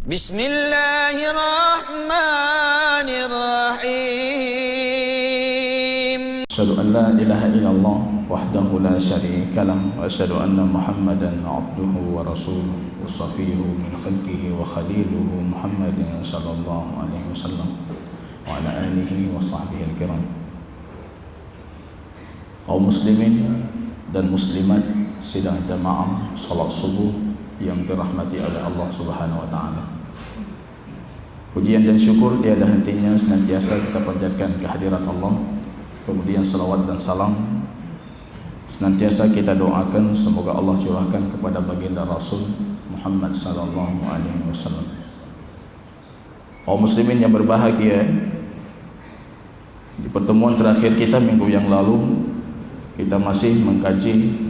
Bismillahirrahmanirrahim. Asyhadu an la ilaha illallah wahdahu la syarika lah wa asyhadu anna Muhammadan abduhu wa rasuluhu wa safiyuhu min khalqihi wa khaliluhu Muhammadin sallallahu alaihi wasallam wa ala alihi wa sahbihi al-kiram. Kaum muslimin dan muslimat sidang jamaah salat subuh yang dirahmati oleh Allah Subhanahu wa taala. Pujian dan syukur tiada hentinya senantiasa kita panjatkan kehadirat Allah. Kemudian salawat dan salam senantiasa kita doakan semoga Allah curahkan kepada baginda Rasul Muhammad sallallahu alaihi wasallam. Kaum muslimin yang berbahagia, di pertemuan terakhir kita minggu yang lalu kita masih mengkaji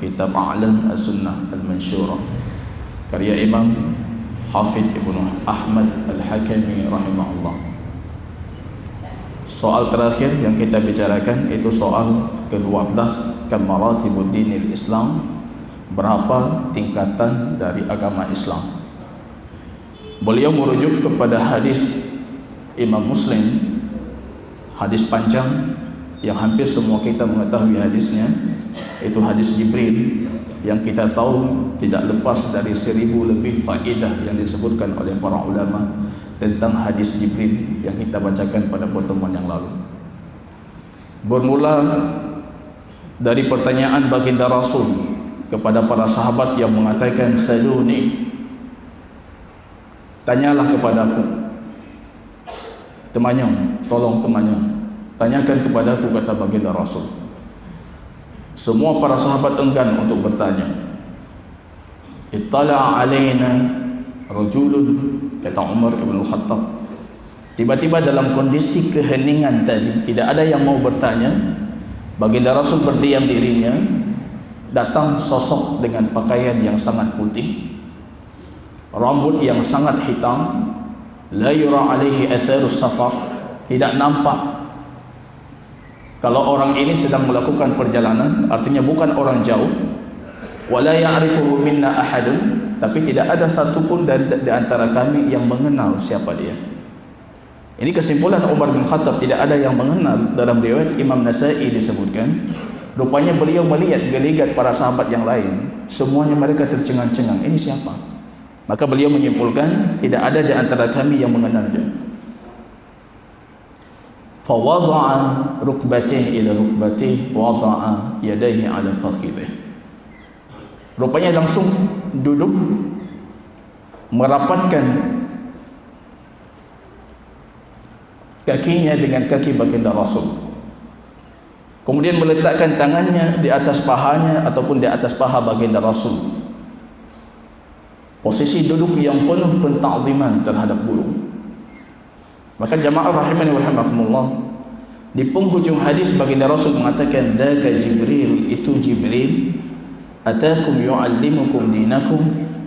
kitab A'lam As-Sunnah Al-Mansyurah karya Imam Hafidh Ibnu Ahmad Al-Hakami rahimahullah. Soal terakhir yang kita bicarakan itu soal ke-12, Maratibud Dinil Islam, berapa tingkatan dari agama Islam. Beliau merujuk kepada hadis Imam Muslim, hadis panjang yang hampir semua kita mengetahui hadisnya, itu hadis Jibril yang kita tahu tidak lepas dari 1000 lebih faedah yang disebutkan oleh para ulama tentang hadis Jibril yang kita bacakan pada pertemuan yang lalu. Bermula dari pertanyaan baginda Rasul kepada para sahabat yang mengatakan, "Saluni, tanyalah kepadaku." Temanyong, tolong temanyong, tanyakan kepadaku, kata baginda Rasul. Semua para sahabat enggan untuk bertanya. Ittala alaina rajulun, kata Umar ibn Khattab. Tiba-tiba dalam kondisi keheningan tadi, tidak ada yang mau bertanya, baginda Rasul berdiam dirinya. Datang sosok dengan pakaian yang sangat putih, rambut yang sangat hitam, la yura alaihi atharus safar, tidak nampak kalau orang ini sedang melakukan perjalanan, artinya bukan orang jauh. Wala ya'rifuhu minna ahadun, tapi tidak ada satupun di antara kami yang mengenal siapa dia. Ini kesimpulan Umar bin Khattab, tidak ada yang mengenal. Dalam riwayat Imam Nasa'i disebutkan, rupanya beliau melihat geligat para sahabat yang lain, semuanya mereka tercengang-cengang, ini siapa? Maka beliau menyimpulkan, tidak ada di antara kami yang mengenalnya. Fawadha'a rukbatih ila rukbatih, wada'a yadayhi ala fakhidih. Rupanya langsung duduk, merapatkan kakinya dengan kaki baginda Rasul, kemudian meletakkan tangannya di atas pahanya ataupun di atas paha baginda Rasul. Posisi duduk yang penuh pentakziman terhadap guru. Maka jamaah rahimani wa rahimakumullah, di penghujung hadis baginda Rasul mengatakan, "Dzaka Jibril, itu Jibril, atakum yu'allimukum dinakum,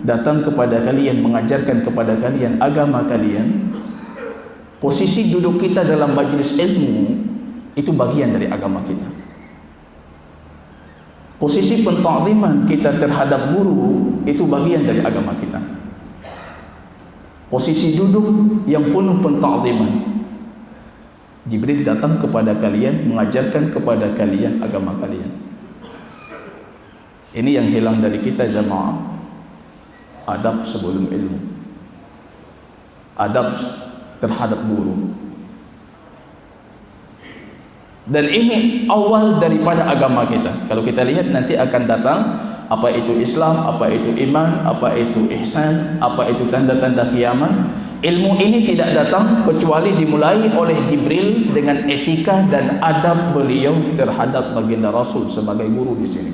datang kepada kalian, mengajarkan kepada kalian agama kalian." Posisi duduk kita dalam majlis ilmu itu bagian dari agama kita. Posisi pentakziman kita terhadap guru itu bagian dari agama kita. Posisi duduk yang penuh pentakziman. Jibril datang kepada kalian, mengajarkan kepada kalian agama kalian. Ini yang hilang dari kita jamaah. Adab sebelum ilmu, adab terhadap guru. Dan ini awal daripada agama kita. Kalau kita lihat nanti akan datang apa itu Islam, apa itu iman, apa itu ihsan, apa itu tanda-tanda kiamat. Ilmu ini tidak datang kecuali dimulai oleh Jibril dengan etika dan adab beliau terhadap baginda Rasul sebagai guru di sini.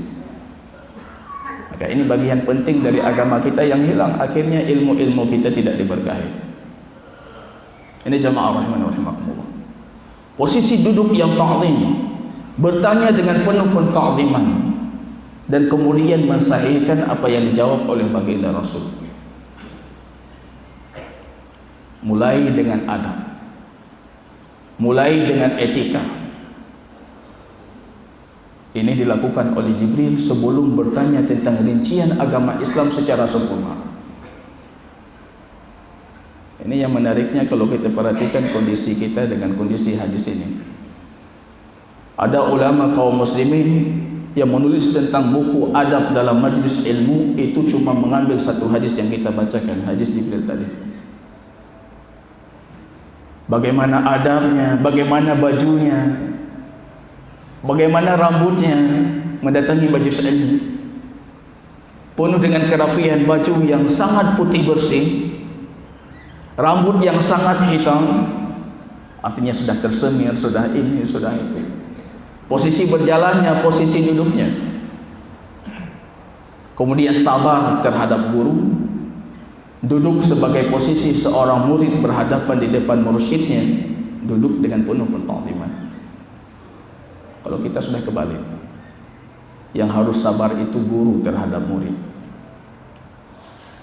Maka ini bagian penting dari agama kita yang hilang. Akhirnya ilmu-ilmu kita tidak diberkahi. Ini jamaah rahimani wa rahimakumullah. Posisi duduk yang ta'zim, bertanya dengan penuh pentakziman, dan kemudian mensahihkan apa yang dijawab oleh baginda Rasul. Mulai dengan adab, mulai dengan etika. Ini dilakukan oleh Jibril sebelum bertanya tentang rincian agama Islam secara sempurna. Ini yang menariknya kalau kita perhatikan kondisi kita dengan kondisi hadis ini. Ada ulama kaum muslimin yang menulis tentang buku adab dalam majlis ilmu, itu cuma mengambil satu hadis yang kita bacakan, hadis Jibril tadi. Bagaimana adabnya, bagaimana bajunya, bagaimana rambutnya mendatangi majlis ilmu, penuh dengan kerapian, baju yang sangat putih bersih, rambut yang sangat hitam, artinya sudah tersemir, sudah ini, sudah itu. Posisi berjalannya, posisi duduknya. Kemudian sabar terhadap guru, duduk sebagai posisi seorang murid berhadapan di depan mursyidnya, duduk dengan penuh pentaziman. Kalau kita sudah kebalik, yang harus sabar itu guru terhadap murid.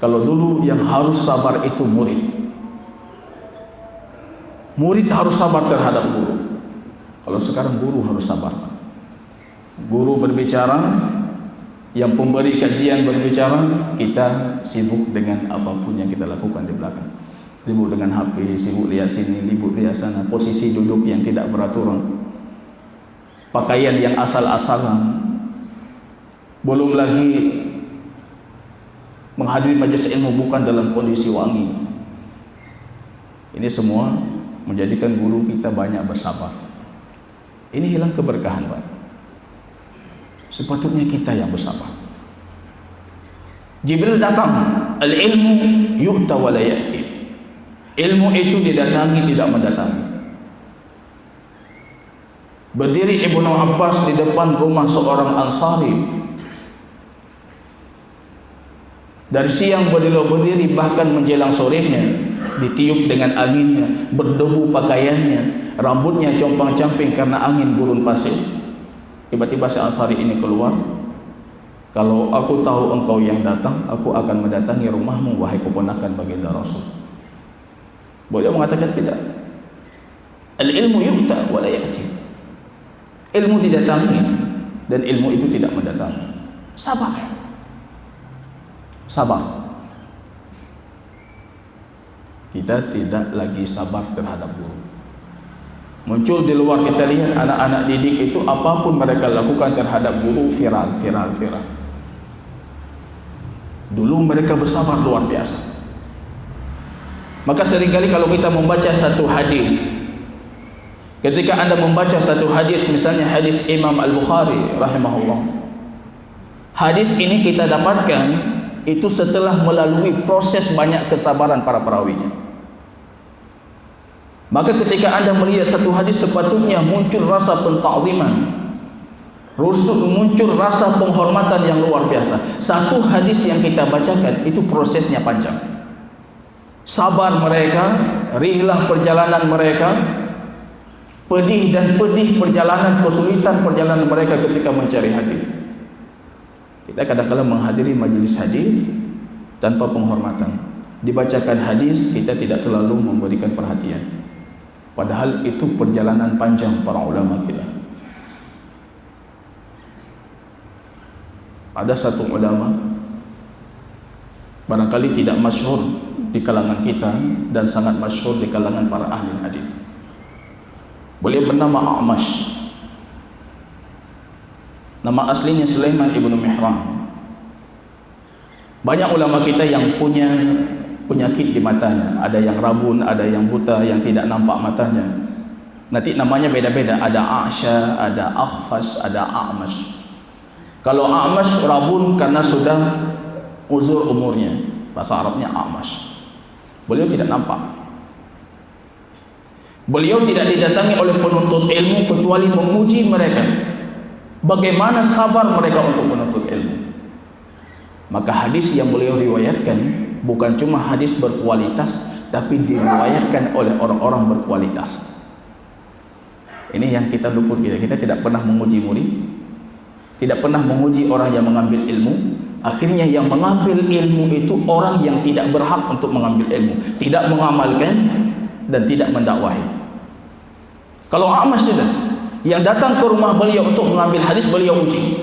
Kalau dulu yang harus sabar itu murid, murid harus sabar terhadap guru. Kalau sekarang guru harus sabar. Guru berbicara, yang pemberi kajian berbicara, kita sibuk dengan apapun yang kita lakukan di belakang. Sibuk dengan HP, sibuk lihat sini, sibuk lihat sana, posisi duduk yang tidak beraturan, pakaian yang asal-asalan, belum lagi menghadiri majelis ilmu bukan dalam kondisi wangi. Ini semua menjadikan guru kita banyak bersabar. Ini hilang keberkahan, Pak. Sepatutnya kita yang bersabar. Jibril datang, al-ilmu yu'ta wa la ya'ti. Ilmu itu didatangi, tidak mendatangi. Berdiri Ibnu Abbas di depan rumah seorang Ansari. Dari siang beliau berdiri, bahkan menjelang sorenya ditiup dengan anginnya, berdebu pakaiannya, rambutnya compang-camping karena angin gurun pasir. Tiba-tiba si Ansari ini keluar, kalau aku tahu engkau yang datang, aku akan mendatangi rumahmu, wahai keponakan baginda Rasul. Beliau mengatakan tidak. Al-ilmu yu'ta wa la ya'ti. Ilmu didatangi dan ilmu itu tidak mendatangi. Sabar. Sabar. Kita tidak lagi sabar terhadap guru. Muncul di luar, kita lihat anak-anak didik itu apapun mereka lakukan terhadap guru viral. Dulu mereka bersabar luar biasa. Maka seringkali kalau kita membaca satu hadis, ketika Anda membaca satu hadis, misalnya hadis Imam Al-Bukhari rahimahullah, hadis ini kita dapatkan itu setelah melalui proses banyak kesabaran para perawinya. Maka ketika Anda melihat satu hadis, sepatutnya muncul rasa pentakziman, muncul rasa penghormatan yang luar biasa. Satu hadis yang kita bacakan itu prosesnya panjang. Sabar mereka, rihlah perjalanan mereka, pedih dan pedih perjalanan, kesulitan perjalanan mereka ketika mencari hadis. Kita kadang-kadang menghadiri majelis hadis tanpa penghormatan. Dibacakan hadis, kita tidak terlalu memberikan perhatian. Padahal itu perjalanan panjang para ulama kita. Ada satu ulama, barangkali tidak masyhur di kalangan kita dan sangat masyhur di kalangan para ahli hadis. Beliau bernama A'mash. Nama aslinya Sulaiman ibnu Mihran. Banyak ulama kita yang punya penyakit di matanya, ada yang rabun, ada yang buta, yang tidak nampak matanya. Nanti namanya beda-beda, ada A'sha, ada Akhfas, ada A'mash. Kalau A'mash rabun karena sudah uzur umurnya, bahasa Arabnya A'mash. Beliau tidak nampak. Beliau tidak didatangi oleh penuntut ilmu kecuali memuji mereka, bagaimana sabar mereka untuk menuntut ilmu. Maka hadis yang beliau riwayatkan bukan cuma hadis berkualitas, tapi diriwayatkan oleh orang-orang berkualitas. Ini yang kita luput. Kita tidak pernah memuji murid, tidak pernah memuji orang yang mengambil ilmu. Akhirnya yang mengambil ilmu itu orang yang tidak berhak untuk mengambil ilmu, tidak mengamalkan dan tidak mendakwahi. Kalau A'mash tidak, yang datang ke rumah beliau untuk mengambil hadis, beliau uji.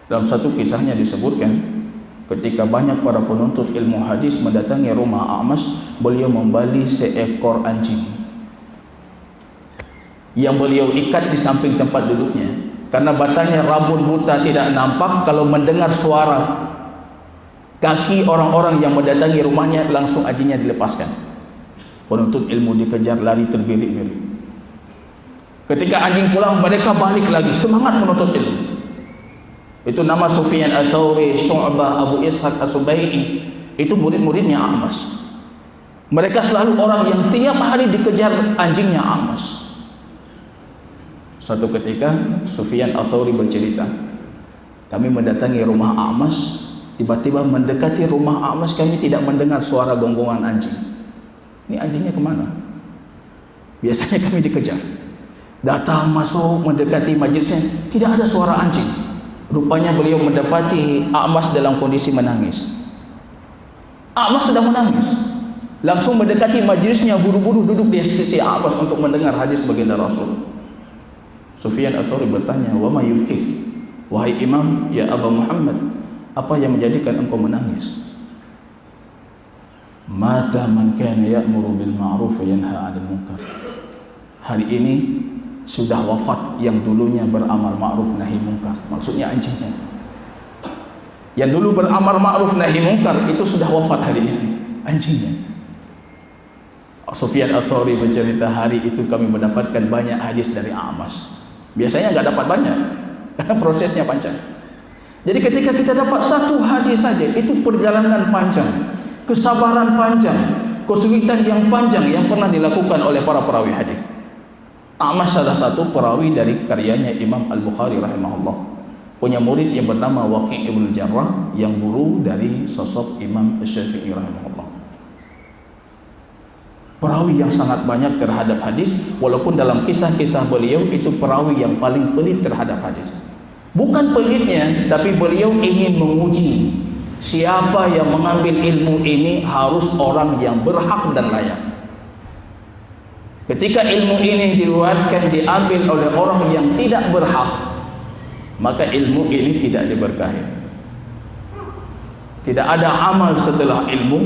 Dalam satu kisahnya disebutkan, ketika banyak para penuntut ilmu hadis mendatangi rumah A'mash, beliau membeli seekor anjing yang beliau ikat di samping tempat duduknya, karena batanya rabun buta tidak nampak. Kalau mendengar suara kaki orang-orang yang mendatangi rumahnya, langsung anjingnya dilepaskan. Penuntut ilmu dikejar lari terbirik-birik. Ketika anjing pulang, mereka balik lagi semangat menuntut ilmu. Itu nama Sufyan Ats-Tsauri, Syu'bah, Abu Ishaq As-Subai'i. Itu murid-muridnya A'mash. Mereka selalu orang yang tiap hari dikejar anjingnya A'mash. Suatu ketika Sufyan Ats-Tsauri bercerita, kami mendatangi rumah A'mash, tiba-tiba mendekati rumah A'mash, kami tidak mendengar suara gonggongan anjing. Ini anjingnya kemana? Biasanya kami dikejar. Datang masuk mendekati majlisnya, tidak ada suara anjing. Rupanya beliau mendapati A'mash dalam kondisi menangis. A'mash sedang menangis. Langsung mendekati majlisnya, buru-buru duduk di sisi A'mash untuk mendengar hadis baginda Rasul. Sufyan Ats-Tsauri bertanya, "Wa ma yubkik?" Wahai Imam, ya Aba Muhammad, apa yang menjadikan engkau menangis? Mata man kana ya'muru bil ma'ruf wa yanha 'anil munkar. Hari ini sudah wafat yang dulunya beramal ma'ruf nahi munkar. Maksudnya anjingnya. Yang dulu beramal ma'ruf nahi munkar itu sudah wafat hari ini, anjingnya. Sufyan Ats-Tsauri bercerita, hari itu kami mendapatkan banyak hadis dari A'mash. Biasanya nggak dapat banyak karena prosesnya panjang. Jadi ketika kita dapat satu hadis saja, itu perjalanan panjang, kesabaran panjang, kesulitan yang panjang yang pernah dilakukan oleh para perawi hadis. A'mash salah satu perawi dari karyanya Imam Al-Bukhari rahimahullah. Punya murid yang bernama Waqi' ibn Jarrah yang guru dari sosok Imam Asy-Syafi'i rahimahullah. Perawi yang sangat banyak terhadap hadis, walaupun dalam kisah-kisah beliau itu perawi yang paling pelit terhadap hadis. Bukan pelitnya, tapi beliau ingin menguji siapa yang mengambil ilmu ini harus orang yang berhak dan layak. Ketika ilmu ini diriwayatkan diambil oleh orang yang tidak berhak, maka ilmu ini tidak diberkahi. Tidak ada amal setelah ilmu,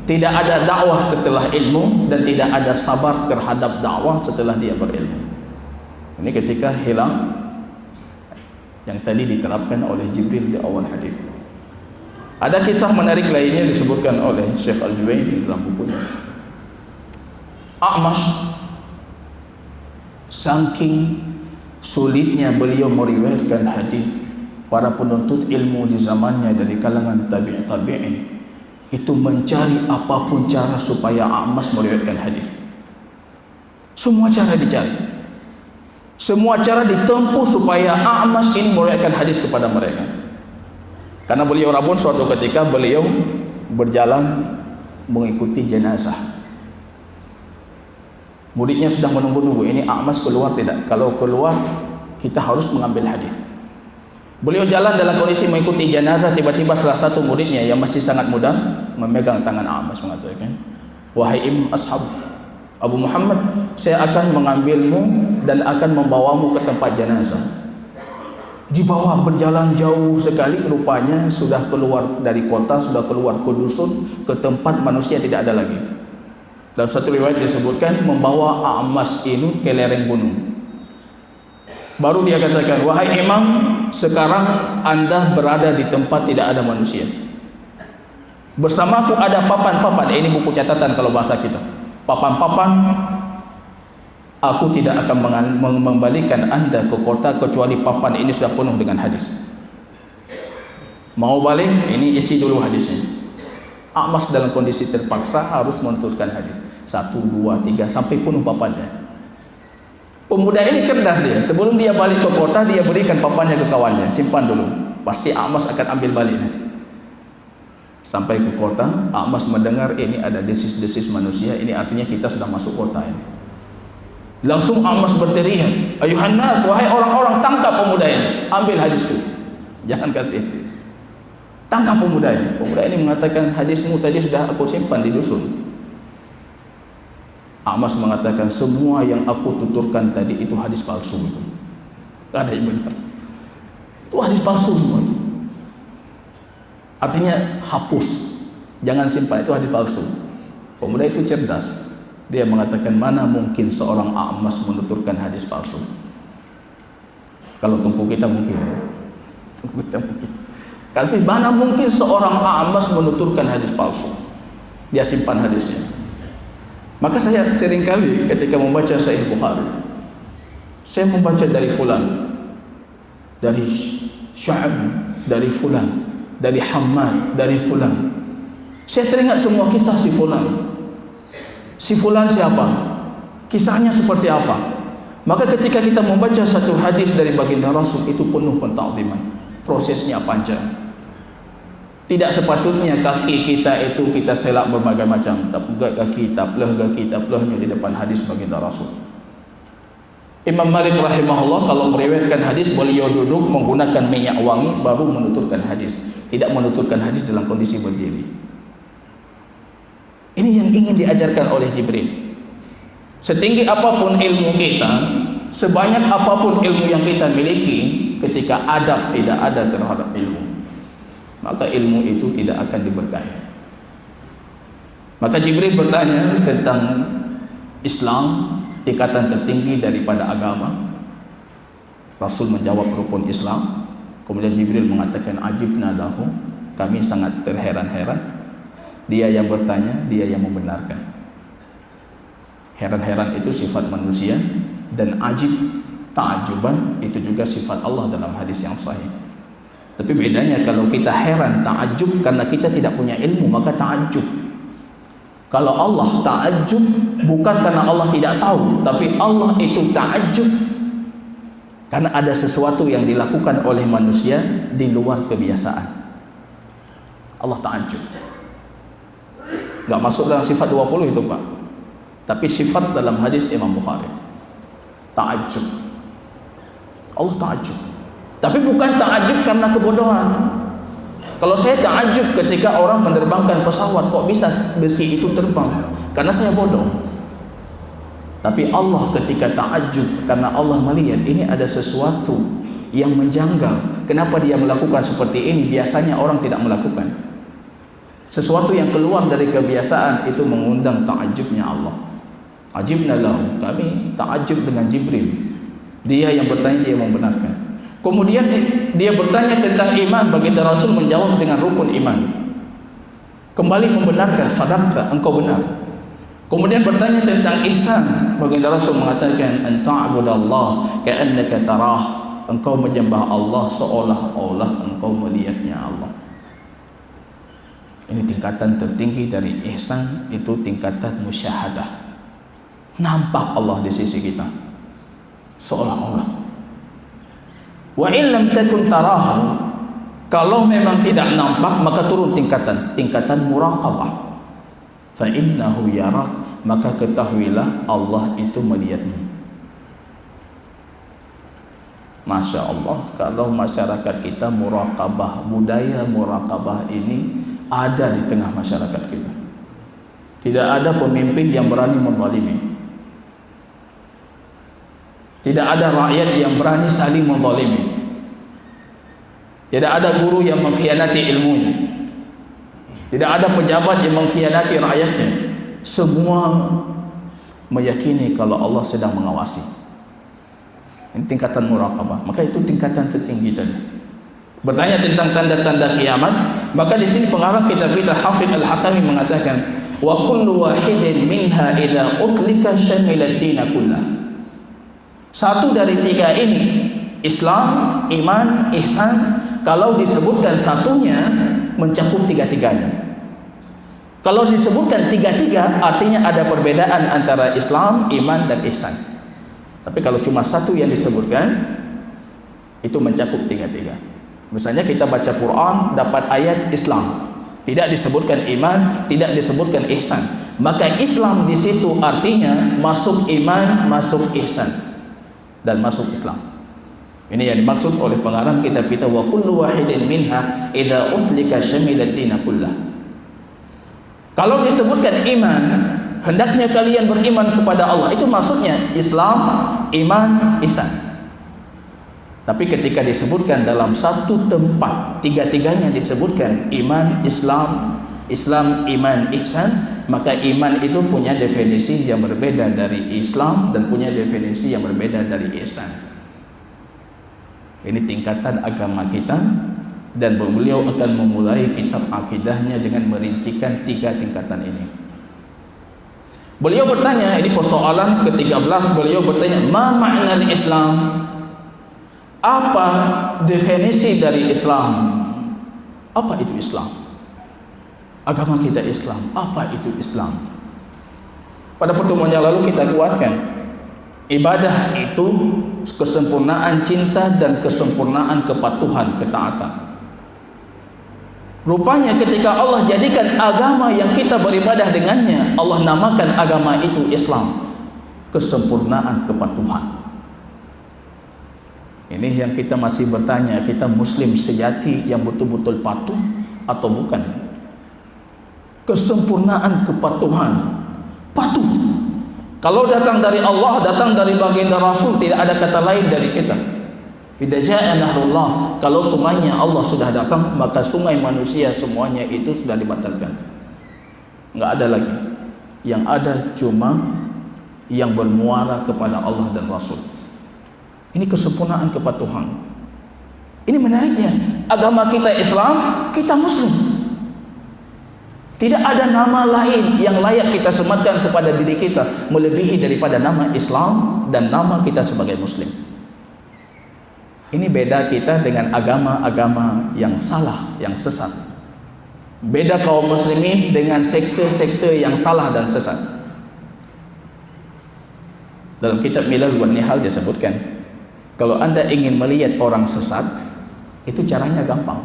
tidak ada dakwah setelah ilmu, dan tidak ada sabar terhadap dakwah setelah dia berilmu. Ini ketika hilang yang tadi diterapkan oleh Jibril di awal hadis. Ada kisah menarik lainnya disebutkan oleh Syekh Al-Juwayni dalam bukunya. A'mash, saking sulitnya beliau meriwayatkan hadis, para penuntut ilmu di zamannya dari kalangan tabi'in itu mencari apapun cara supaya A'mash meriwayatkan hadis. Semua cara dicari, semua cara ditempuh supaya A'mash ini meriwayatkan hadis kepada mereka. Karena beliau rabun, suatu ketika beliau berjalan mengikuti jenazah. Muridnya sedang menunggu-nunggu, ini A'mash keluar tidak? Kalau keluar, kita harus mengambil hadis. Beliau jalan dalam kondisi mengikuti jenazah. Tiba-tiba salah satu muridnya yang masih sangat muda memegang tangan A'mash mengatakan, "Wahai ashab Abu Muhammad, saya akan mengambilmu dan akan membawamu ke tempat jenazah." Dibawa berjalan jauh sekali, rupanya sudah keluar dari kota, sudah keluar ke dusun, ke tempat manusia tidak ada lagi. Dalam satu riwayat disebutkan membawa A'mash ini ke lereng gunung. Baru dia katakan, "Wahai imam, sekarang anda berada di tempat tidak ada manusia. Bersamaku ada papan-papan." Ini buku catatan kalau bahasa kita. Papan-papan. Aku tidak akan mengembalikan anda ke kota kecuali papan ini sudah penuh dengan hadis. Mau balik? Ini isi dulu hadisnya. A'mash dalam kondisi terpaksa harus menuturkan hadis. 1, 2, 3 sampai penuh papannya. Pemuda ini cerdas dia. Sebelum dia balik ke kota, dia berikan papannya ke kawannya. Simpan dulu. Pasti A'mash akan ambil balik nanti. Sampai ke kota, A'mash mendengar ini ada desis-desis manusia. Ini artinya kita sudah masuk kota ini. Langsung A'mash berteriak, "Ayuhan nas, wahai orang-orang, tangkap pemuda ini. Ambil hadisku. Jangan kasih hadis. Tangkap pemuda ini." Pemuda ini mengatakan, "Hadismu tadi sudah aku simpan di dusun." A'mash mengatakan, "Semua yang aku tuturkan tadi itu hadis palsu itu. Tidak ada yang benar. Itu hadis palsu semua." Artinya hapus, jangan simpan, itu hadis palsu. Pemuda itu cerdas, dia mengatakan mana mungkin seorang a'mas menuturkan hadis palsu. Kalau tunggu kita mungkin, tapi mana mungkin seorang a'mas menuturkan hadis palsu, dia simpan hadisnya. Maka saya seringkali ketika membaca Sahih Bukhari, saya membaca dari fulan, dari Syu'ab, dari fulan, dari Hammad, dari fulan. Saya teringat semua kisah si fulan. Si fulan siapa? Kisahnya seperti apa? Maka ketika kita membaca satu hadis dari baginda Rasul, itu penuh pentakziman. Prosesnya panjang. Tidak sepatutnya kaki kita itu kita selak berbagai macam. Tapgak kaki, taplahnya di depan hadis baginda Rasul. Imam Malik rahimahullah kalau meriwayatkan hadis, beliau duduk menggunakan minyak wangi baru menuturkan hadis. Tidak menuturkan hadis dalam kondisi berdiri. Ini yang ingin diajarkan oleh Jibril. Setinggi apapun ilmu kita, sebanyak apapun ilmu yang kita miliki, ketika adab tidak ada terhadap ilmu, maka ilmu itu tidak akan diberkahi. Maka Jibril bertanya tentang Islam, tingkatan tertinggi daripada agama. Rasul menjawab rukun Islam. Kemudian Jibril mengatakan ajibna lahu, kami sangat terheran-heran. Dia yang bertanya, dia yang membenarkan. Heran-heran itu sifat manusia, dan ajib, ta'ajuban, itu juga sifat Allah dalam hadis yang sahih. Tapi bedanya kalau kita heran, ta'ajub karena kita tidak punya ilmu, maka ta'ajub. Kalau Allah ta'ajub bukan karena Allah tidak tahu, tapi Allah itu ta'ajub karena ada sesuatu yang dilakukan oleh manusia di luar kebiasaan. Allah ta'ajub. Gak masuk dalam sifat 20 itu Pak, tapi sifat dalam hadis Imam Bukhari. Ta'ajub. Allah ta'ajub. Tapi bukan ta'ajub karena kebodohan. Kalau saya ta'ajub ketika orang menerbangkan pesawat, kok bisa besi itu terbang? Karena saya bodoh. Tapi Allah ketika ta'ajub karena Allah melihat ini ada sesuatu yang menjanggal. Kenapa dia melakukan seperti ini? Biasanya orang tidak melakukan. Sesuatu yang keluar dari kebiasaan itu mengundang ta'ajubnya Allah. Ajibna lahu, kami ta'ajub dengan Jibril. Dia yang bertanya, dia membenarkan. Kemudian dia bertanya tentang iman, baginda Rasul menjawab dengan rukun iman. Kembali membenarkan, sadaqta, engkau benar. Kemudian bertanya tentang ihsan, baginda Rasul mengatakan anta'budallah ka'annaka tarah, engkau menyembah Allah seolah-olah engkau melihatnya Allah. Ini tingkatan tertinggi dari ihsan, itu tingkatan musyahadah. Nampak Allah di sisi kita seolah-olah. Wa illam takun tarahu, kalau memang tidak nampak maka turun tingkatan muraqabah. Fa innahu yarak, maka ketahuilah Allah itu melihatmu. Masya Allah, kalau masyarakat kita muraqabah, budaya muraqabah ini ada di tengah masyarakat kita. Tidak ada pemimpin yang berani menzalimi. Tidak ada rakyat yang berani saling menzalimi. Tidak ada guru yang mengkhianati ilmunya. Tidak ada pejabat yang mengkhianati rakyatnya. Semua meyakini kalau Allah sedang mengawasi. Ini tingkatan muraqabah. Maka itu tingkatan tertinggi tadi. Bertanya tentang tanda-tanda kiamat, maka di sini pengarang kitab kita Hafidz Al-Hakami mengatakan, wa kullu wahidin minha idza utlika syamilad din kullah. Satu dari tiga ini, Islam, iman, ihsan, kalau disebutkan satunya mencakup tiga-tiganya. Kalau disebutkan tiga-tiga artinya ada perbedaan antara Islam, iman dan ihsan. Tapi kalau cuma satu yang disebutkan itu mencakup tiga-tiga. Misalnya kita baca Quran dapat ayat Islam, tidak disebutkan iman, tidak disebutkan ihsan. Maka Islam di situ artinya masuk iman, masuk ihsan dan masuk Islam. Ini yang dimaksud oleh pengarang kitab kita, wa kullu wahidin minha idza utlika syamilad din kullah. Kalau disebutkan iman, hendaknya kalian beriman kepada Allah. Itu maksudnya Islam, iman, ihsan. Tapi ketika disebutkan dalam satu tempat, tiga-tiganya disebutkan iman, Islam, iman, ihsan, maka iman itu punya definisi yang berbeda dari Islam dan punya definisi yang berbeda dari ihsan. Ini tingkatan agama kita, dan beliau akan memulai kitab akidahnya dengan merincikan tiga tingkatan ini. Beliau bertanya, ini persoalan ke-13, beliau bertanya, ma ma'na al-Islam? Apa definisi dari Islam? Apa itu Islam? Agama kita Islam. Apa itu Islam? Pada pertemuan yang lalu kita kuatkan, ibadah itu kesempurnaan cinta dan kesempurnaan kepatuhan, ketaatan. Rupanya ketika Allah jadikan agama yang kita beribadah dengannya, Allah namakan agama itu Islam, kesempurnaan kepatuhan. Ini yang kita masih bertanya, kita muslim sejati yang betul-betul patuh atau bukan? Kesempurnaan kepatuhan, patuh. Kalau datang dari Allah, datang dari baginda Rasul, tidak ada kata lain dari kita. Idza jaa nahrullah, kalau sungainya Allah sudah datang, maka sungai manusia semuanya itu sudah dibatalkan. Enggak ada lagi. Yang ada cuma yang bermuara kepada Allah dan Rasul. Ini kesempurnaan kepatuhan. Ini menariknya, agama kita Islam, kita Muslim. Tidak ada nama lain yang layak kita sematkan kepada diri kita melebihi daripada nama Islam dan nama kita sebagai Muslim. Ini beda kita dengan agama-agama yang salah, yang sesat. Beda kaum muslimin dengan sekte-sekte yang salah dan sesat. Dalam kitab Milal wan Nihal disebutkan, kalau Anda ingin melihat orang sesat, itu caranya gampang.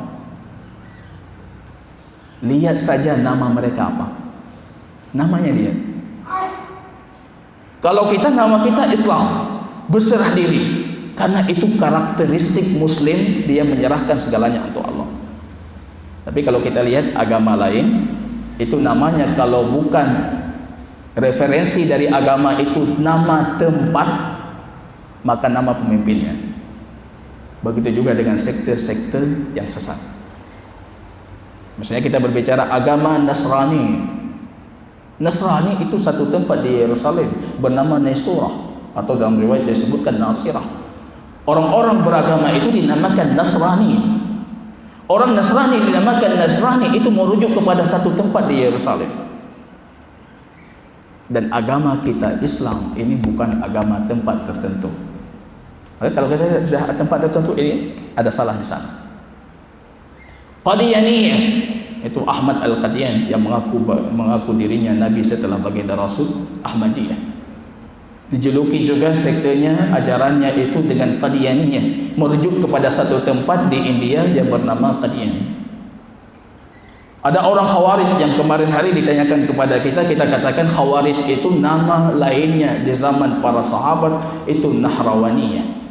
Lihat saja nama mereka apa. Namanya dia. Kalau kita, nama kita Islam, berserah diri. Karena itu karakteristik Muslim, dia menyerahkan segalanya untuk Allah. Tapi kalau kita lihat agama lain, itu namanya kalau bukan referensi dari agama itu nama tempat, maka nama pemimpinnya. Begitu juga dengan sekte-sekte yang sesat. Misalnya kita berbicara agama Nasrani. Nasrani itu satu tempat di Yerusalem bernama Nesurah, atau dalam riwayat disebutkan Nasirah. Orang-orang beragama itu dinamakan Nasrani. Orang Nasrani dinamakan Nasrani itu merujuk kepada satu tempat di Yerusalem. Dan agama kita Islam ini bukan agama tempat tertentu. Kalau kita sudah tempat tertentu, ini ada salah di sana. Qadiyaniyah, itu Ahmad Al-Qadian yang mengaku dirinya Nabi setelah baginda Rasul, Ahmadiyah. Dijuluki juga sektenya, ajarannya itu dengan Qadiyaniyah, merujuk kepada satu tempat di India yang bernama Qadian. Ada orang Khawarij yang kemarin hari ditanyakan kepada kita, kita katakan Khawarij itu nama lainnya di zaman para sahabat itu Nahrawaniyah.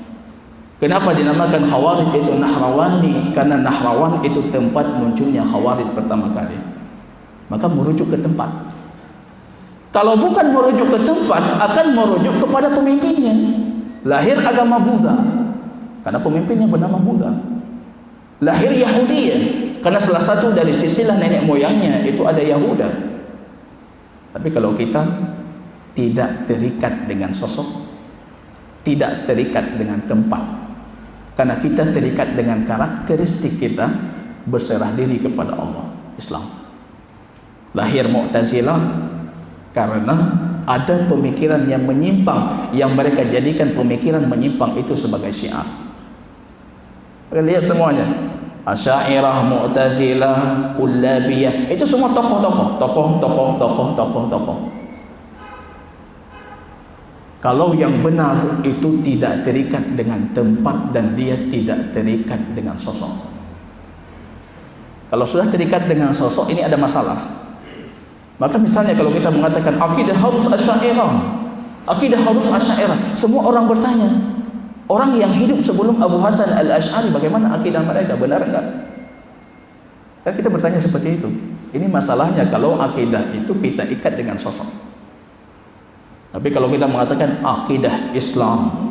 Kenapa dinamakan Khawarij itu Nahrawani? Karena Nahrawan itu tempat munculnya Khawarij pertama kali. Maka merujuk ke tempat. Kalau bukan merujuk ke tempat, akan merujuk kepada pemimpinnya. Lahir agama Buddha, karena pemimpinnya bernama Buddha. Lahir Yahudiyah, karena salah satu dari silsilah nenek moyangnya itu ada Yahuda. Tapi kalau kita tidak terikat dengan sosok, tidak terikat dengan tempat, karena kita terikat dengan karakteristik kita, berserah diri kepada Allah, Islam. Lahir Mu'tazilah karena ada pemikiran yang menyimpang, yang mereka jadikan pemikiran menyimpang itu sebagai syiar. Lihat semuanya, Asy'ariyah, Mu'tazilah, Kullabiyah, itu semua tokoh. Kalau yang benar itu tidak terikat dengan tempat dan dia tidak terikat dengan sosok. Kalau sudah terikat dengan sosok, ini ada masalah. Maka misalnya kalau kita mengatakan akidah harus Asy'ariyah, akidah harus Asy'ariyah, semua orang bertanya, orang yang hidup sebelum Abu Hasan Al-Asy'ari bagaimana akidah mereka, benar enggak? Dan kita bertanya seperti itu. Ini masalahnya kalau akidah itu kita ikat dengan sosok. Tapi kalau kita mengatakan akidah Islam,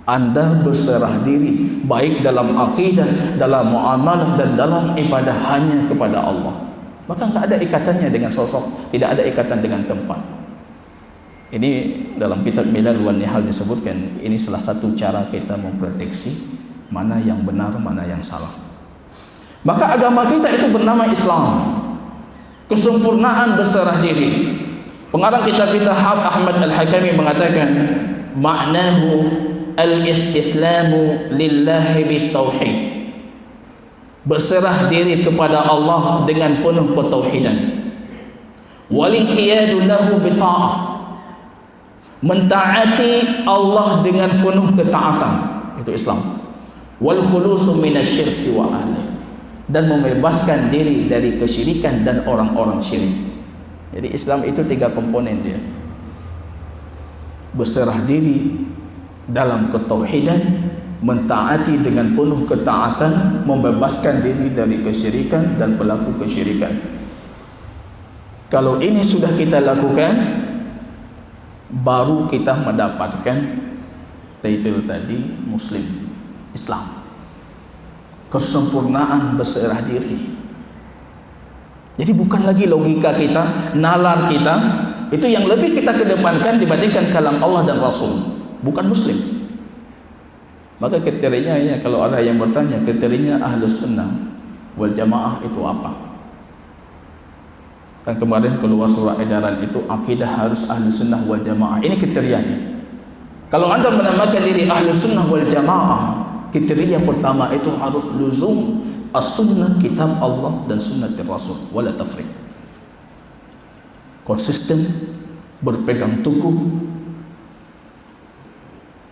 Anda berserah diri baik dalam akidah, dalam muamalah dan dalam ibadah hanya kepada Allah. Maka enggak ada ikatannya dengan sosok, tidak ada ikatan dengan tempat. Ini dalam kitab Milal wan Nihal disebutkan, ini salah satu cara kita memprediksi mana yang benar, mana yang salah. Maka agama kita itu bernama Islam. Kesempurnaan berserah diri. Pengarang kitab kita Ahmad Al-Hakami mengatakan, maknahu al-istislamu lillahi bitauhid. Berserah diri kepada Allah dengan penuh ketauhidan. Wal-inqiyadu lahu bita'ah. Mentaati Allah dengan penuh ketaatan. Itu Islam. Wal khulusu minasyirki wa ahli. Dan membebaskan diri dari kesyirikan dan orang-orang syirik. Jadi Islam itu 3 komponen dia. Berserah diri dalam ketauhidan, mentaati dengan penuh ketaatan, membebaskan diri dari kesyirikan dan pelaku kesyirikan. Kalau ini sudah kita lakukan, baru kita mendapatkan titel tadi Muslim, Islam. Kesempurnaan berserah diri. Jadi bukan lagi logika kita, nalar kita, itu yang lebih kita kedepankan dibandingkan kalam Allah dan Rasul. Bukan Muslim. Maka kriterianya ya, kalau ada yang bertanya kriterianya Ahlus Sunnah wal Jamaah itu apa? Kan kemarin keluar surat edaran itu akidah harus Ahlus Sunnah wal Jamaah. Ini kriterianya. Kalau Anda menamakan diri Ahlus Sunnah wal Jamaah, kriteria pertama itu harus luzum as-sunnah, kitab Allah dan sunnah Rasul, wala tafriq. Konsisten, berpegang teguh,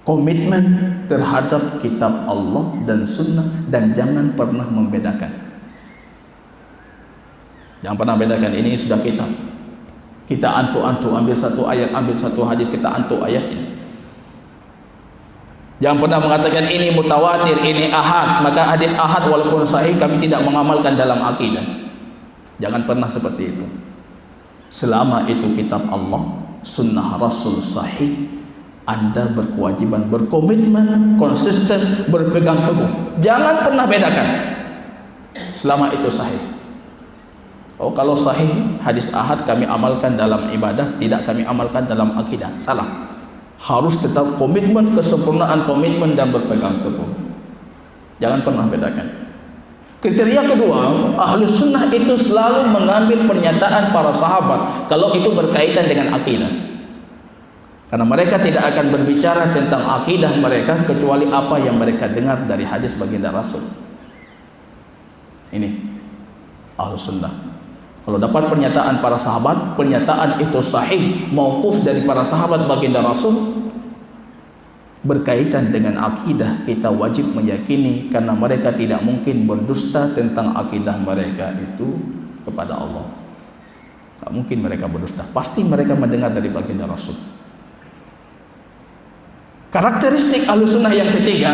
komitmen terhadap kitab Allah dan sunnah, dan jangan pernah membedakan. Jangan pernah bedakan, ini sudah kitab. Kita antu-antu ambil satu ayat, ambil satu hadis, kita antu ayatnya. Jangan pernah mengatakan ini mutawatir, ini ahad, maka hadis ahad walaupun sahih kami tidak mengamalkan dalam akidah. Jangan pernah seperti itu. Selama itu kitab Allah, sunnah Rasul sahih, Anda berkewajiban, berkomitmen, konsisten, berpegang teguh. Jangan pernah bedakan. Selama itu sahih. Oh, kalau sahih hadis ahad kami amalkan dalam ibadah, tidak kami amalkan dalam akidah. Salah. Harus tetap komitmen, kesempurnaan komitmen dan berpegang teguh. Jangan pernah bedakan. Kriteria kedua, Ahlus Sunnah itu selalu mengambil pernyataan para sahabat kalau itu berkaitan dengan akidah. Karena mereka tidak akan berbicara tentang akidah mereka kecuali apa yang mereka dengar dari hadis baginda Rasul. Ini Ahlus Sunnah. Kalau dapat pernyataan para sahabat, pernyataan itu sahih, mauquf dari para sahabat baginda Rasul, berkaitan dengan akidah, kita wajib meyakini karena mereka tidak mungkin berdusta tentang akidah mereka itu kepada Allah. Tak mungkin mereka berdusta. Pasti mereka mendengar dari baginda Rasul. Karakteristik Ahlus Sunnah yang ketiga,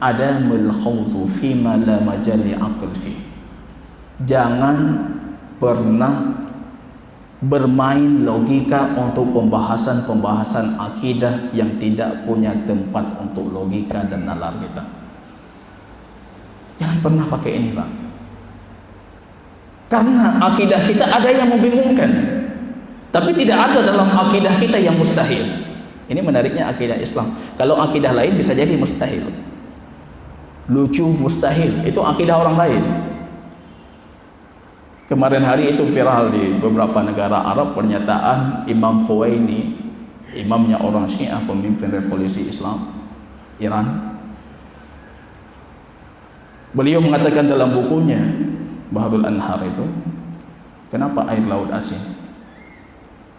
adamul khawdu fima la majali aql fi. Jangan pernah bermain logika untuk pembahasan-pembahasan akidah yang tidak punya tempat untuk logika dan nalar kita. Jangan pernah pakai ini, Bang. Karena akidah kita ada yang membingungkan, tapi tidak ada dalam akidah kita yang mustahil. Ini menariknya akidah Islam. Kalau akidah lain bisa jadi mustahil, lucu, mustahil, itu akidah orang lain. Kemarin hari itu viral di beberapa negara Arab pernyataan Imam Khomeini, imamnya orang Syiah, pemimpin revolusi Islam Iran. Beliau mengatakan dalam bukunya Bahrul Anhar itu, kenapa air laut asin?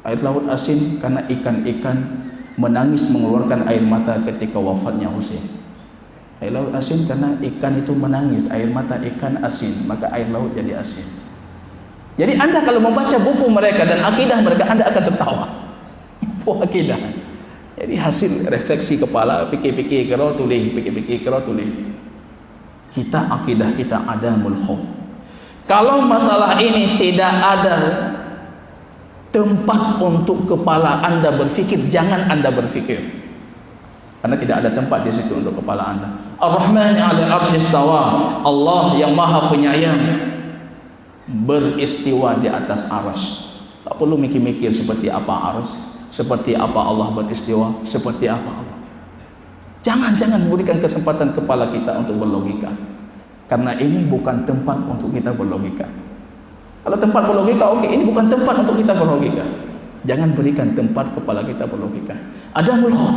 Air laut asin karena ikan-ikan menangis mengeluarkan air mata ketika wafatnya Husain. Air laut asin karena ikan itu menangis, air mata ikan asin, maka air laut jadi asin. Jadi Anda kalau membaca buku mereka dan akidah mereka, Anda akan tertawa. Itu akidah. Jadi hasil refleksi kepala, pikir-pikir kira tulis, pikir-pikir kira tulis. Kita akidah kita adamul khawf. Kalau masalah ini tidak ada tempat untuk kepala Anda berfikir, jangan Anda berfikir. Karena tidak ada tempat di situ untuk kepala anda. Ar-Rahman 'alal 'arsy istawa. Allah yang Maha Penyayang beristiwa di atas arsy. Tak perlu mikir-mikir seperti apa arsy, seperti apa Allah beristiwa, seperti apa Allah. Jangan berikan kesempatan kepala kita untuk berlogika. Karena ini bukan tempat untuk kita berlogika. Kalau tempat berlogika, oke, ini bukan tempat untuk kita berlogika. Jangan berikan tempat kepala kita berlogika. Ada mulhah.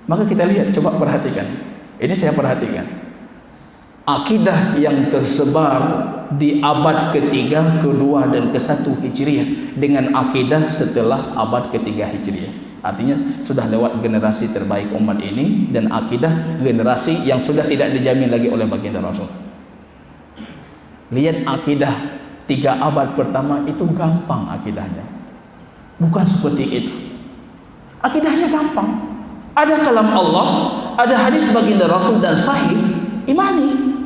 Maka kita lihat, coba perhatikan. Ini saya perhatikan. Akidah yang tersebar di abad ketiga, kedua, dan ke-1 Hijriah dengan akidah setelah abad ketiga Hijriah. Artinya sudah lewat generasi terbaik umat ini dan akidah generasi yang sudah tidak dijamin lagi oleh baginda Rasul. Lihat akidah 3 abad pertama itu gampang akidahnya. Bukan seperti itu. Akidahnya gampang. Ada kalam Allah, ada hadis baginda Rasul dan sahih, imani.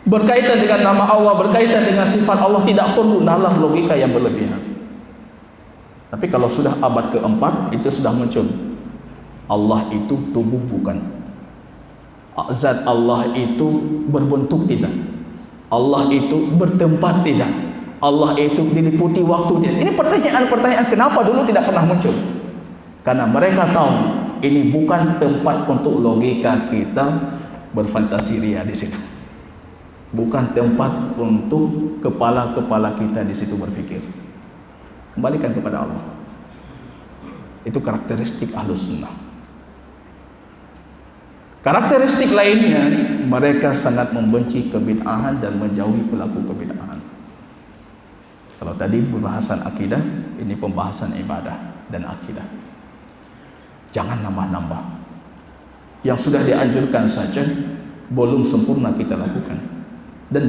Berkaitan dengan nama Allah, berkaitan dengan sifat Allah, tidak perlu nalar logika yang berlebihan. Tapi kalau sudah abad keempat, itu sudah muncul. Allah itu tubuh bukan. Zat Allah itu berbentuk tidak. Allah itu bertempat tidak. Allah itu diliputi waktu tidak. Ini pertanyaan-pertanyaan kenapa dulu tidak pernah muncul. Karena mereka tahu ini bukan tempat untuk logika kita berfantasi ria di situ. Bukan tempat untuk kepala-kepala kita di situ berpikir. Kembalikan kepada Allah. Itu karakteristik Ahlus Sunnah. Karakteristik lainnya, mereka sangat membenci kebid'ahan dan menjauhi pelaku kebid'ahan. Kalau tadi pembahasan akidah, ini pembahasan ibadah dan akidah. Jangan nambah-nambah. Yang sudah dianjurkan saja belum sempurna kita lakukan. Dan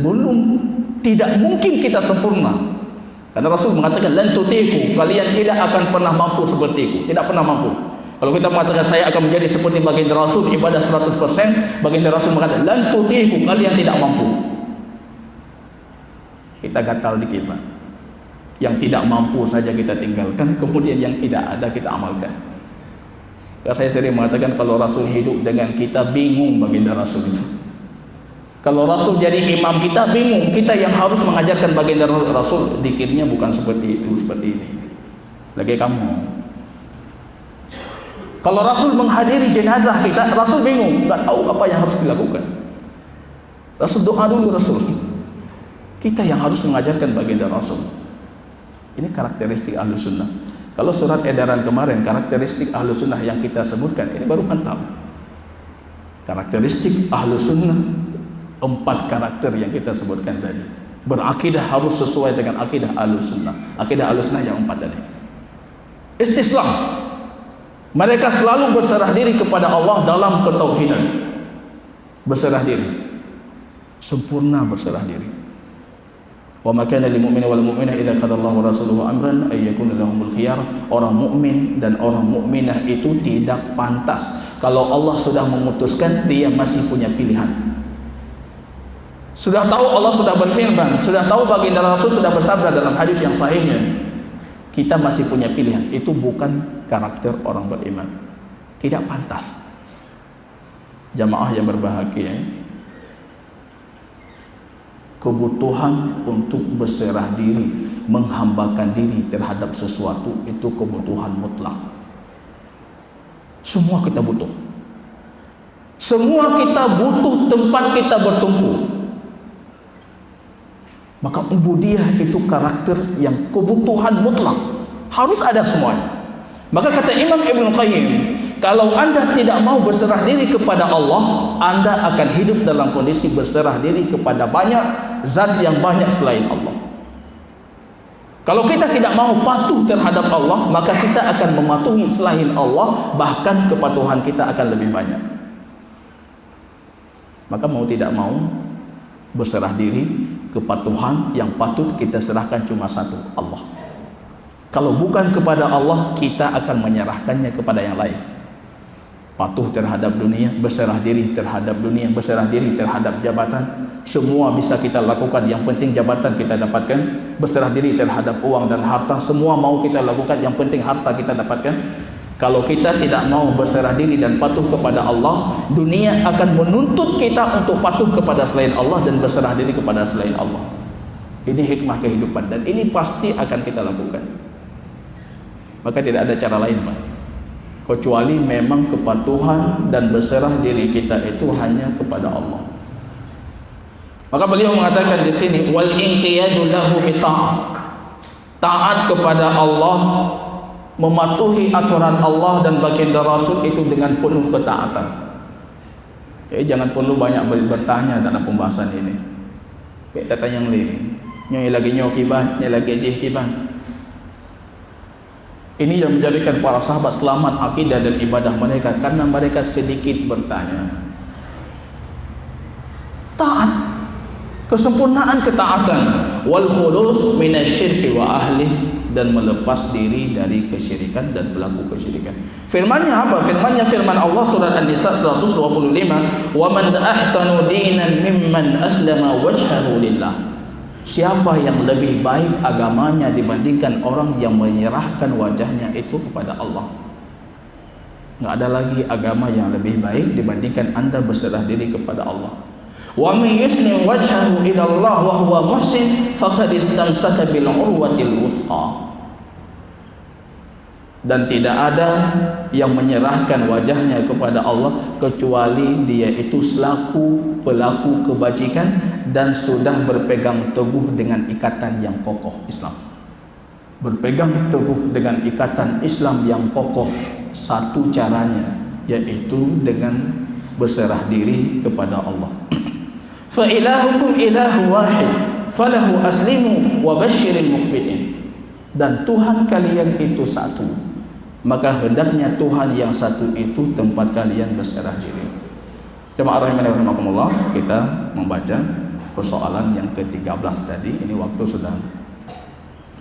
tidak mungkin kita sempurna. Karena Rasul mengatakan lan tutiku, kalian tidak akan pernah mampu sepertiku, tidak pernah mampu. Kalau kita mengatakan saya akan menjadi seperti baginda Rasul, ibadah 100%, baginda Rasul mengatakan lan tutiku, kalian tidak mampu. Kita gatal dikit, Pak. Yang tidak mampu saja kita tinggalkan, kemudian yang tidak ada kita amalkan. Saya sering mengatakan kalau Rasul hidup dengan kita, bingung baginda Rasul itu. Kalau Rasul jadi imam kita, bingung. Kita yang harus mengajarkan baginda Rasul, dikirnya bukan seperti itu, seperti ini. Lagi kamu. Kalau Rasul menghadiri jenazah kita, Rasul bingung, nggak tahu apa yang harus dilakukan. Rasul doa dulu Rasul. Kita yang harus mengajarkan baginda Rasul. Ini karakteristik Ahlus Sunnah. Kalau surat edaran kemarin, karakteristik Ahlus Sunnah yang kita sebutkan, ini baru mantap. Karakteristik Ahlus Sunnah, 4 karakter yang kita sebutkan tadi. Berakidah harus sesuai dengan akidah Ahlus Sunnah. Akidah Ahlus Sunnah yang 4 tadi. Istislam. Mereka selalu berserah diri kepada Allah dalam ketauhidan. Berserah diri. Sempurna berserah diri. Wa ma kana lil mu'mini wal mu'minah idza qada Allahu wa rasuluhu amran ay yakuna lahumul khiyar. Orang mukmin dan orang mukminah itu tidak pantas kalau Allah sudah memutuskan, dia masih punya pilihan. Sudah tahu Allah sudah berfirman, sudah tahu baginda Rasul sudah bersabda dalam hadis yang sahihnya, kita masih punya pilihan. Itu bukan karakter orang beriman. Tidak pantas. Jamaah yang berbahagia, kebutuhan untuk berserah diri, menghambakan diri terhadap sesuatu, itu kebutuhan mutlak. Semua kita butuh. Semua kita butuh tempat kita bertumpu. Maka ubudiyah itu karakter yang kebutuhan mutlak. Harus ada semuanya. Maka kata Imam Ibn Qayyim, kalau Anda tidak mau berserah diri kepada Allah, Anda akan hidup dalam kondisi berserah diri kepada banyak zat yang banyak selain Allah. Kalau kita tidak mau patuh terhadap Allah, maka kita akan mematuhi selain Allah, bahkan kepatuhan kita akan lebih banyak. Maka mau tidak mau, berserah diri, kepatuhan yang patut kita serahkan cuma satu, Allah. Kalau bukan kepada Allah, kita akan menyerahkannya kepada yang lain. Patuh terhadap dunia, berserah diri terhadap dunia, berserah diri terhadap jabatan, semua bisa kita lakukan, yang penting jabatan kita dapatkan. Berserah diri terhadap uang dan harta, semua mau kita lakukan, yang penting harta kita dapatkan. Kalau kita tidak mau berserah diri dan patuh kepada Allah, dunia akan menuntut kita untuk patuh kepada selain Allah dan berserah diri kepada selain Allah. Ini hikmah kehidupan dan ini pasti akan kita lakukan. Maka tidak ada cara lain, Pak, kecuali memang kepatuhan dan berserah diri kita itu hanya kepada Allah. Maka beliau mengatakan di sini, wal inqiyadu lahu bi ta'at. Taat kepada Allah, mematuhi aturan Allah dan baginda Rasul itu dengan penuh ketaatan. Jadi jangan perlu banyak bertanya dalam pembahasan ini. Baik tanya yang lain. Nyai lagi nyokiban, nyai lagi jihkiban. Ini yang menjadikan para sahabat selamat akidah dan ibadah mereka karena mereka sedikit bertanya. Taat, kesempurnaan ketaatan, wal khulus minasyirki wa ahli, dan melepas diri dari kesyirikan dan pelaku kesyirikan. Firmannya apa? Firman Allah surat An-Nisa 125, wa man ahsanu dinan mimman aslama wajhahu lillah. Siapa yang lebih baik agamanya dibandingkan orang yang menyerahkan wajahnya itu kepada Allah? Nggak ada lagi agama yang lebih baik dibandingkan Anda berserah diri kepada Allah. Wa may yuslim wajhahu ila Allah wa huwa muhsin faqad istamsaka bil urwatil wuthqa. Dan tidak ada yang menyerahkan wajahnya kepada Allah kecuali dia itu selaku pelaku kebajikan dan sudah berpegang teguh dengan ikatan yang kokoh Islam. Berpegang teguh dengan ikatan Islam yang kokoh, satu caranya yaitu dengan berserah diri kepada Allah. Fa ilahukum ilahu wahid falahu aslimu wa basyiril mukhbitin. Dan Tuhan kalian itu satu, maka hendaknya Tuhan yang satu itu tempat kalian berserah diri. Jemaah rahimani wa rahimakumullah, kita membaca persoalan yang ke-13 tadi. Ini waktu sudah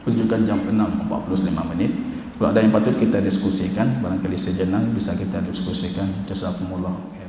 menunjukkan jam 6.45 menit. Kalau ada yang patut kita diskusikan, barangkali sejenak bisa kita diskusikan. Jazakumullah.